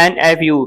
NFU،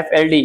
FLD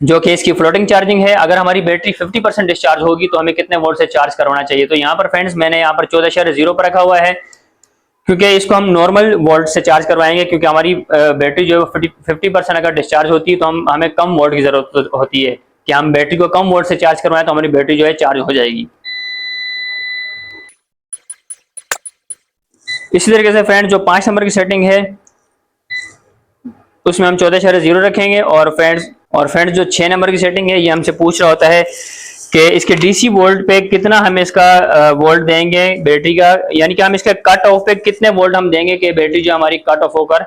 जो कि इसकी फ्लोटिंग चार्जिंग है। अगर हमारी बैटरी 50% डिस्चार्ज होगी तो हमें कितने वोल्ट से चार्ज करवाना चाहिए। तो यहाँ पर फ्रेंड्स मैंने यहाँ पर 14.0 पर रखा हुआ है, क्योंकि इसको हम नॉर्मल वोल्ट से चार्ज करवाएंगे, क्योंकि हमारी बैटरी जो है 50% अगर डिस्चार्ज होती है तो हमें कम वोल्ट की जरूरत होती है कि हम बैटरी को कम वोल्ट से चार्ज करवाएं तो हमारी बैटरी जो है चार्ज हो जाएगी। इसी तरीके से फ्रेंड जो 5 नंबर की सेटिंग है उसमें हम 14.0 रखेंगे। और फ्रेंड्स जो 6 नंबर की सेटिंग है ये हमसे पूछ रहा होता है कि इसके डीसी वोल्ट पे कितना हम इसका वोल्ट देंगे बैटरी का, यानी कि हम इसके कट ऑफ पे कितने वोल्ट हम देंगे कि बैटरी जो हमारी कट ऑफ होकर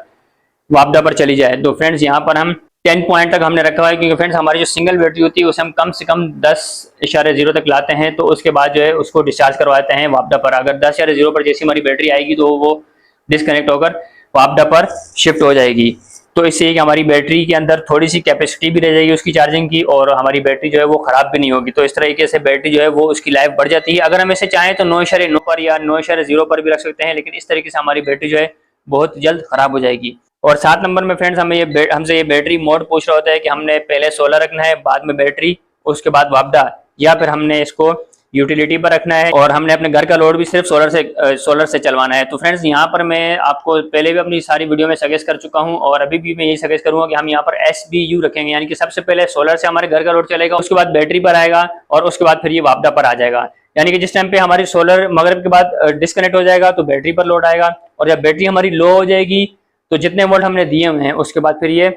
वापडा पर चली जाए। तो फ्रेंड्स यहाँ पर हम 10 पॉइंट तक हमने रखा है, क्योंकि फ्रेंड्स हमारी जो सिंगल बैटरी होती है उसे हम कम से कम 10.0 तक लाते हैं, तो उसके बाद जो है उसको डिस्चार्ज करवाते हैं वापडा पर। अगर 10.0 पर जैसी हमारी बैटरी आएगी तो वो डिस्कनेक्ट होकर वापडा पर शिफ्ट हो जाएगी। तो इससे कि हमारी बैटरी के अंदर थोड़ी सी कैपेसिटी भी रह जाएगी उसकी चार्जिंग की, और हमारी बैटरी जो है वो खराब भी नहीं होगी। तो इस तरीके से बैटरी जो है वो उसकी लाइफ बढ़ जाती है। अगर हम इसे चाहें तो 9.9 पर या 9.0 पर भी रख सकते हैं, लेकिन इस तरीके से हमारी बैटरी जो है बहुत जल्द खराब हो जाएगी। और 7 नंबर में फ्रेंड्स हमसे ये बैटरी मोड पूछ रहा होता है कि हमने पहले सोलर रखना है, बाद में बैटरी, उसके बाद वापडा, या फिर हमने इसको यूटिलिटी पर रखना है और हमने अपने घर का लोड भी सिर्फ सोलर से चलवाना है। तो फ्रेंड्स यहाँ पर मैं आपको पहले भी अपनी सारी वीडियो में सजेस्ट कर चुका हूँ और अभी भी मैं यही सजेस्ट करूंगा कि हम यहाँ पर SBU रखेंगे, यानी कि सबसे पहले सोलर से हमारे घर का लोड चलेगा, उसके बाद बैटरी पर आएगा और उसके बाद फिर ये वापडा पर आ जाएगा। यानी कि जिस टाइम पे हमारी सोलर मगरिब के बाद डिस्कनेक्ट हो जाएगा तो बैटरी पर लोड आएगा, और जब बैटरी हमारी लो हो जाएगी तो जितने वोल्ट हमने दिए हुए हैं उसके बाद फिर ये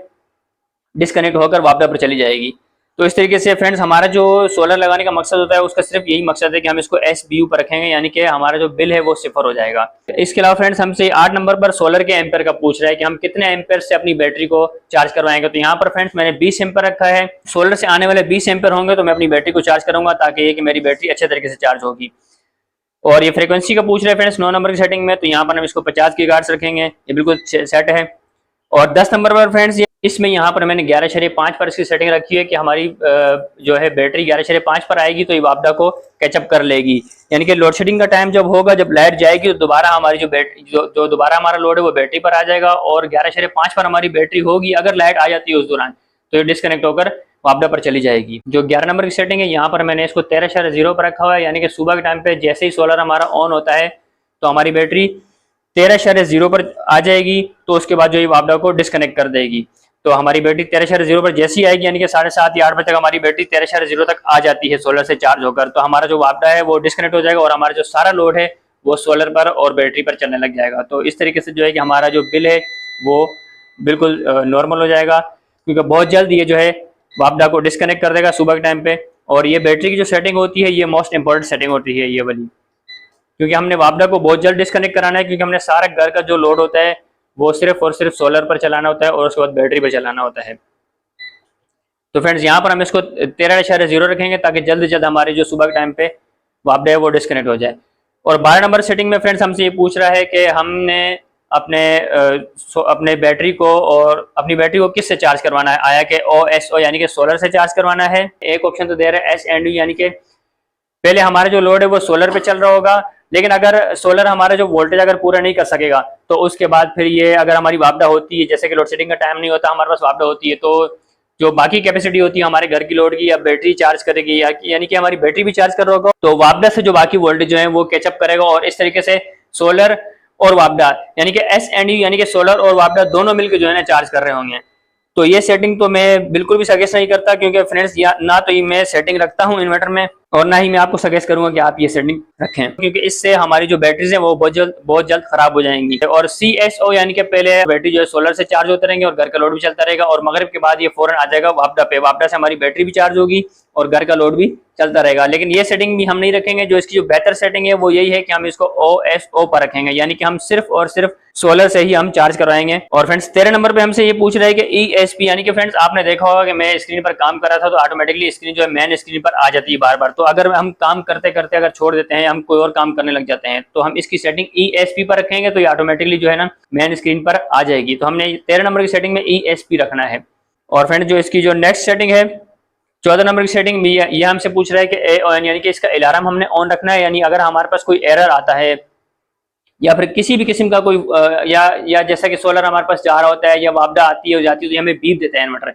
डिस्कनेक्ट होकर वापडा पर चली जाएगी। तो इस तरीके से फ्रेंड्स हमारा जो सोलर लगाने का मकसद होता है उसका सिर्फ यही मकसद है कि हम इसको SBU पर रखेंगे, यानी कि हमारा जो बिल है वो सिफर हो जाएगा। इसके अलावा फ्रेंड्स हमसे 8 नंबर पर सोलर के एम्पेयर का पूछ रहा है कि हम कितने एम्पेयर से अपनी बैटरी को चार्ज करवाएंगे। तो यहाँ पर फ्रेंड्स मैंने 20 एम्पेयर रखा है। सोलर से आने वाले 20 एम्पेयर होंगे तो मैं अपनी बैटरी को चार्ज करूंगा, ताकि ये कि मेरी बैटरी अच्छे तरीके से चार्ज होगी। और ये फ्रीक्वेंसी का पूछ रहे हैं फ्रेंड्स 9 नंबर की सेटिंग में, तो यहाँ पर हम इसको 50 गीगाहर्ट्ज़ रखेंगे, ये बिल्कुल सेट है। और 10 नंबर पर फ्रेंड्स इसमें यहाँ पर मैंने 11.5 पर इसकी सेटिंग रखी है कि हमारी जो है बैटरी 11.5 पर आएगी तो ये वापडा को कैचअप कर लेगी, यानी कि लोड शेडिंग का टाइम जब होगा, जब लाइट जाएगी तो दोबारा हमारी जो दोबारा हमारा लोड है वो बैटरी पर आ जाएगा, और 11.5 पर हमारी बैटरी होगी। अगर लाइट आ जाती है उस दौरान तो ये डिस्कनेक्ट होकर वापडा पर चली जाएगी। जो 11 नंबर की सेटिंग है यहाँ पर मैंने इसको 13.0 पर रखा हुआ है, यानी कि सुबह के टाइम पे जैसे ही सोलर हमारा ऑन होता है तो हमारी बैटरी 13.0 पर आ जाएगी, तो उसके बाद जो ये वापडा को डिस्कनेक्ट कर देगी। तो हमारी बैटरी 13.0 पर जैसी आएगी, यानी कि 7:30 या 8 बजे तक हमारी बैटरी 13.0 तक आ जाती है सोलर से चार्ज होकर, तो हमारा जो वापडा है वो डिस्कनेक्ट हो जाएगा और हमारा जो सारा लोड है वो सोलर पर और बैटरी पर चलने लग जाएगा। तो इस तरीके से जो है कि हमारा जो बिल है वो बिल्कुल नॉर्मल हो जाएगा, क्योंकि बहुत जल्द ये जो है वापडा को डिस्कनेक्ट कर देगा सुबह के टाइम पे। और ये बैटरी की जो सेटिंग होती है ये मोस्ट इंपॉर्टेंट सेटिंग होती है ये वाली, क्योंकि हमने वापडा को बहुत जल्द डिस्कनेक्ट कराना है, क्योंकि हमने सारा घर का जो लोड होता है वो सिर्फ और सिर्फ सोलर पर चलाना होता है और उसके बाद बैटरी पर चलाना होता है। तो फ्रेंड्स यहाँ पर हम इसको 13.0 रखेंगे ताकि जल्द से जल्द हमारे जो सुबह के टाइम पे वापडा है वो डिस्कनेक्ट हो जाए। और 12 नंबर सेटिंग में फ्रेंड्स हमसे ये पूछ रहा है कि हमने अपने बैटरी को और अपनी बैटरी को किस से चार्ज करवाना है, आया कि OSO यानी कि सोलर से चार्ज करवाना है। एक ऑप्शन तो दे रहा है SNU, यानी कि पहले हमारा जो लोड है वो सोलर पे चल रहा होगा, लेकिन अगर सोलर हमारा जो वोल्टेज अगर पूरा नहीं कर सकेगा तो उसके बाद फिर ये अगर हमारी वापडा होती है, जैसे कि लोड शेडिंग का टाइम नहीं होता हमारे पास वापडा होती है, तो जो बाकी कैपेसिटी होती है हमारे घर की लोड की, या बैटरी चार्ज करेगी, यानी कि हमारी बैटरी भी चार्ज कर रहा होगा, तो वापडा से जो बाकी वोल्टेज जो है वो कैचअप करेगा। और इस तरीके से सोलर और वापडा यानी कि SNU यानी कि सोलर और वापडा दोनों मिलकर जो है ना चार्ज कर रहे होंगे। तो ये सेटिंग तो मैं बिल्कुल भी सजेस्ट नहीं करता, क्योंकि फ्रेंड्स ना तो ये मैं सेटिंग रखता हूँ इन्वर्टर में और ना ही मैं आपको सजेस्ट करूंगा कि आप ये सेटिंग रखें, क्योंकि इससे हमारी जो बैटरीज हैं वो बहुत जल्द खराब हो जाएंगी। और CSO यानी कि पहले बैटरी जो है सोलर से चार्ज होते रहेंगे और घर का लोड भी चलता रहेगा, और मगरिब के बाद ये फौरन आ जाएगा वापडा पे, वापडा से हमारी बैटरी भी चार्ज होगी और घर का लोड भी चलता रहेगा। लेकिन ये सेटिंग भी हम नहीं रखेंगे। जो इसकी जो बेहतर सेटिंग है वो यही है कि हम इसको OSO पर रखेंगे, यानी कि हम सिर्फ और सिर्फ सोलर से ही हम चार्ज करवाएंगे। और फ्रेंड्स 13 नंबर पे हमसे ये पूछ रहा है कि ESP, यानी कि फ्रेंड्स आपने देखा होगा कि मैं स्क्रीन पर काम कर रहा था तो ऑटोमेटिकली स्क्रीन जो है मेन स्क्रीन पर आ जाती है बार बार। तो अगर हम काम करते करते अगर छोड़ देते हैं, हम कोई और काम करने लग जाते हैं, तो हम इसकी सेटिंग ESP पर रखेंगे तो ये ऑटोमेटिकली जो है ना मेन स्क्रीन पर आ जाएगी। तो हमने 13 नंबर की सेटिंग में ESP रखना है। और फ्रेंड्स जो इसकी जो नेक्स्ट सेटिंग है 14 नंबर की सेटिंग में ये हमसे पूछ रहा है कि AON यानी कि इसका अलार्म हमने ऑन रखना है, यानी अगर हमारे पास कोई एरर आता है या फिर किसी भी किस्म का कोई या जैसा कि सोलर हमारे पास जा रहा होता है या वापडा आती है जाती है तो हमें बीप देता है इन्वर्टर,